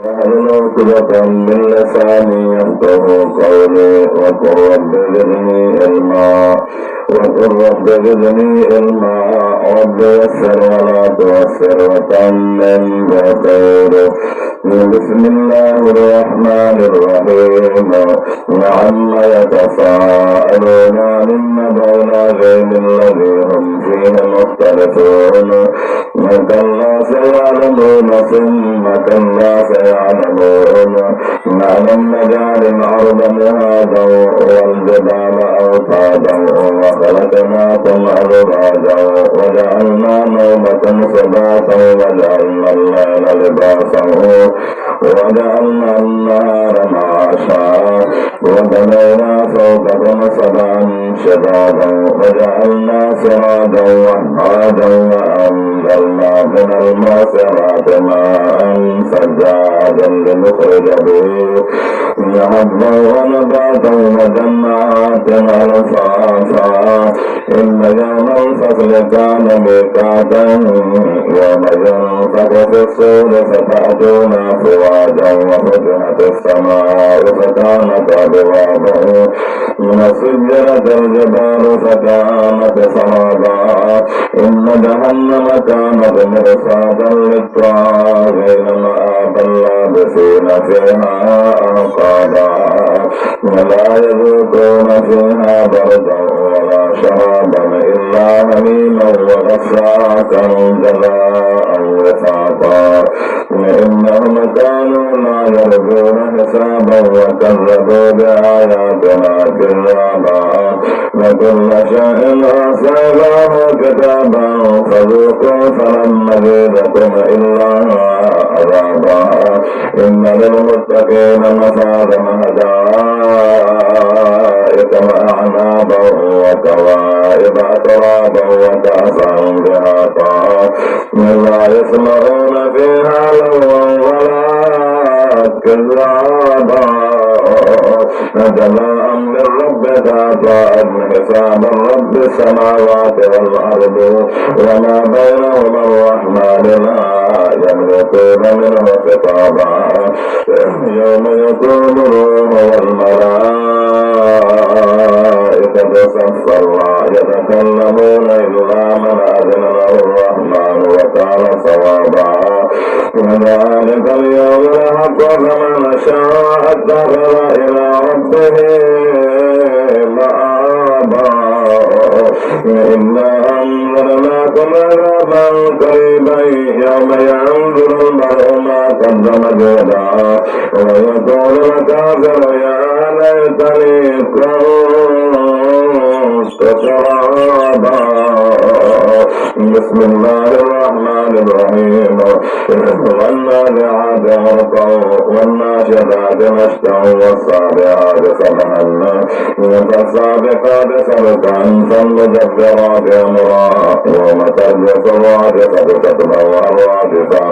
واحلل عقدة من لساني يفقهوا قولي وقل رب زدني علما رب يسر ولا تعسر وتمم بخير. بسم الله الرحمن الرحيم. وعما يتساءلون عن النبأ العظيم الذي هم فيه مختلفون. كلا سيعلمون ثم كلا سيعلمون. ألم نجعل الأرض مهادا والجبال أوتادا وخلقناكم أزواجا وجعلنا نومكم سباتا وجعلنا الليل لباسا وجعلنا النهار معاشا وبنينا فوقكم سبعا شدادا وجعلنا سراجا وهاجا وأنزلنا من المعصرات ماء ثجاجا لنخرج به حبا ونباتا وجنات ألفافا. إن يوم الفصل كان ميقاتا يوم ينفخ في الصور فتأتون أفواجا وفتحت السماء فكانت أبوابا وسجرت الجبال فكانت سرابا. إن جهنم كانت مرصادا للطاغين مآبا لابثين فيها أحقابا ولا يذوقون فيها بردا ولا شرابا إلا حميما وغساقا جزاء وفاقا. إنهم كانوا لا يرجون حسابا وكذبوا بآياتنا كذابا وكل شيء أحصيناه كتابا فذوقوا فلن نزيدكم إلا عذابا. إن للمتقين مفازا حدائق وأعنابا وكواعب أترابا وكأسا دهاقا لا يسمعون فيها لغوا ولا كذابا جزاء من ربك عطاء حساب رب السماوات والأرض وما بينهما الرحمن لا يملكون منه خطابا. يوم يكون الروح والملائكة صفا لا يتكلمون إلا من أذن له الرحمن وكان صوابا. وذلك اليوم الحق فمن شاء اتخذ إلى ربه مآبا. إنا أنذرناكم عذابا قريبا يوم ينظر المرء ما قدمت يداه ويقول الكافر يا ليتني كنت ترابا. بسم الله الرحمن الرحيم. والنازعات غرقا والناشطات نشطا والصابعات سبحا فالسابقات سبقا فالمدبرات أمرا يوم ترجف الرادفة تتبعها الرادفة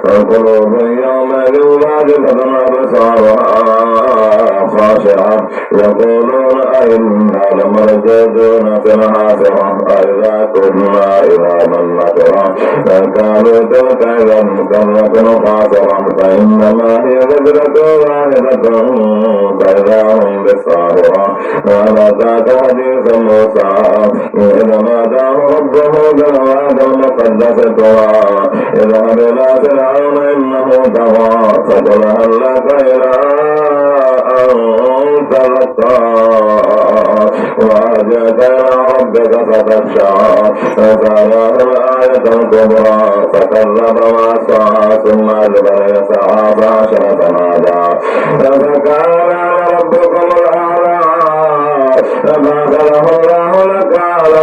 القلوب يومئذ واجفة أبصارها خاشعة يقولون أئنا لمردودون في الحافرة أئذا كنا عظاما نخرة فكانوا تلك إذا كرة خاسرة فإنما هي زجرة واحدة فإذا هم بالساهرة. هل أتاك حديث موسى إذ ناداه ربه بالواد المقدس طوى اذهب إلى فرعون إنه طغى فقل هل لك إلى أن تزكى وأرجعت إلى ربك فتخشى فأراه الآية الكبرى فكذب وعصى ثم أدبر يسعى فحشر فنادى فقال ربكم الأعلى فأخذه الله نكال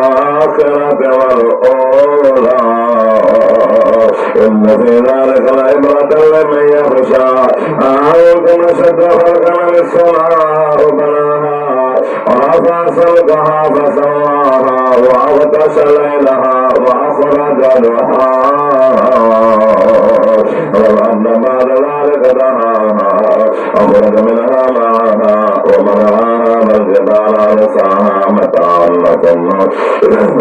الآخرة والأولى. إن في ذلك لعبرة لمن يخشى أنتم أشد خلقا من السماء بناها ورفع سمكها فسواها وأغطش ليلها وأخرج ضحاها والأرض بعد ذلك دحاها أخرج منها ماءها ومرعاها والجبال أرساها متاعا لكم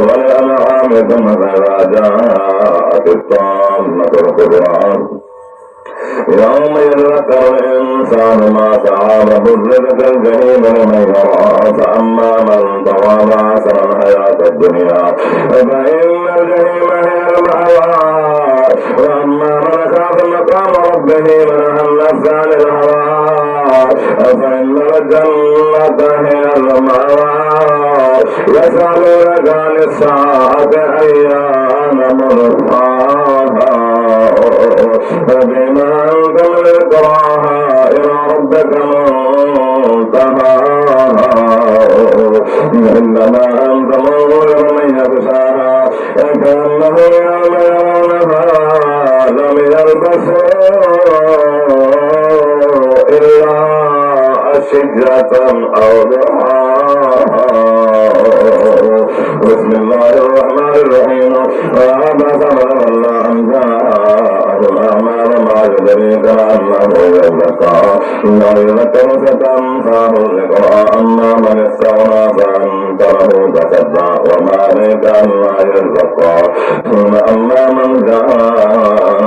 ولأنعامكم فإذا جاءت الطامة كبرى يوم يذكر الإنسان ما سعى وبرزت الجحيم لمن يرى فأما من طغى وآثر الحياة الدنيا فإن الجحيم هي المأوى وأما من خاف مقام ربه ونهى النفس عن الهوى فإن الجنة هي المأوى يسألونك عن الساعة أيان مرساها فبما أنت من ذكراها إلى ربك منتهاها إنما أنت منذر من يخشاها كأنه يوم يرونها لم يلبثوا إلا أشجة أو ضحاها بسم الله الرحمن الرحيم وعبس وتولى أن جاءه الأعمى وما يدريك أنه يزكى إنه يذكر ستنفعه الذكرى أما من استغنى فأنت له تصدى وما عليك ألا يزكى ثم أما من جاءك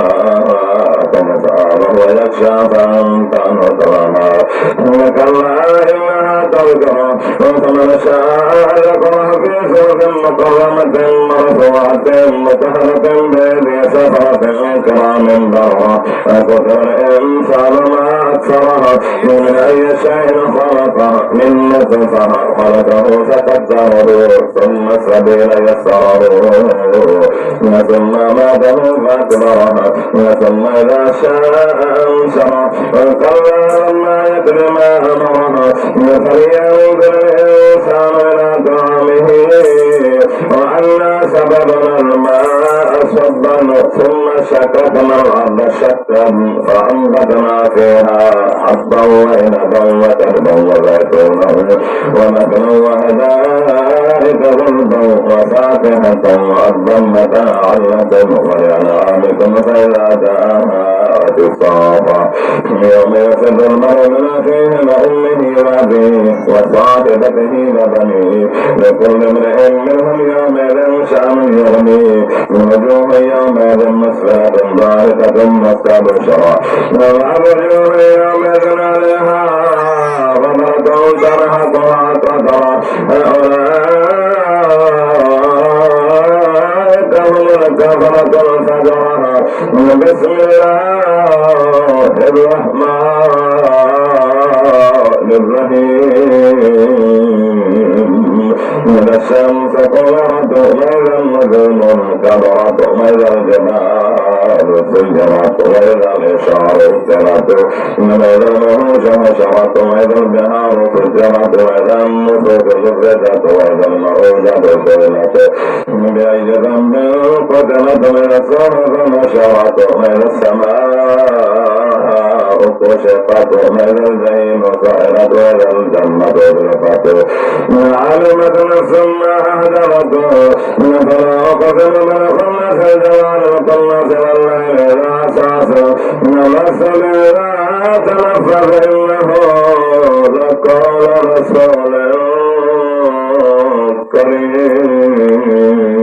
مسعى وهو يخشى فأنت عنه تلهى كلا إنها تذكرة ومن شاء ذكره في صحف مكرمة مرفوعة مطهرة بيد سفرة كرام بررة فكتب الإنسان ما أكثرها من أي شيء خلقه من نطفة خلقه فقدره ثم السبيل يسره ثم ماته فأكبرها ثم إذا شاء أنشره كلا لما يدر ما أمرها فلينظر الإنسان إلى طعامه وأنا سببنا الماء صبا ثم شققنا الأرض شقا فأنبتنا فيها حبا وعنبا وكربا وزيتونا ونخلا وحدائق غلبا وفاكهة وأرضا متاعا لكم ولأنعامكم فإذا جاءها الصافا يوم يفر المرء من أخيه وأمه وأبيه وصاحبته وبنيه لكل امرئ منهم يومئذ شأن يغنيه ووجوه يومئذ مسفرة ضاحكة مستبشرة وأبواب يومئذ عليها غبرة ترهقها قترة أولئك هم الكفرة الفجرة بسم الله الرحمن الرحيم إذا الشمس طلعت وإذا النجوم انكدرت وإذا الجبال سجرت وإذا العشار افترت وإذا الوحوش حشرت وإذا البحار سجرت وإذا النفوس زفرت وإذا الموءودة سئلت بأي ذنب قتلت وإذا الصحف نشرت وإذا السماء كشطت وإذا الجحيم سعرت وإذا الجنة أزلفت علمت نفس ما أهدرت فلا أقسم بالخنس الجوار والقناص والليل إذا عسعس والعصر إذا تنفس إنه لقول رسول كريم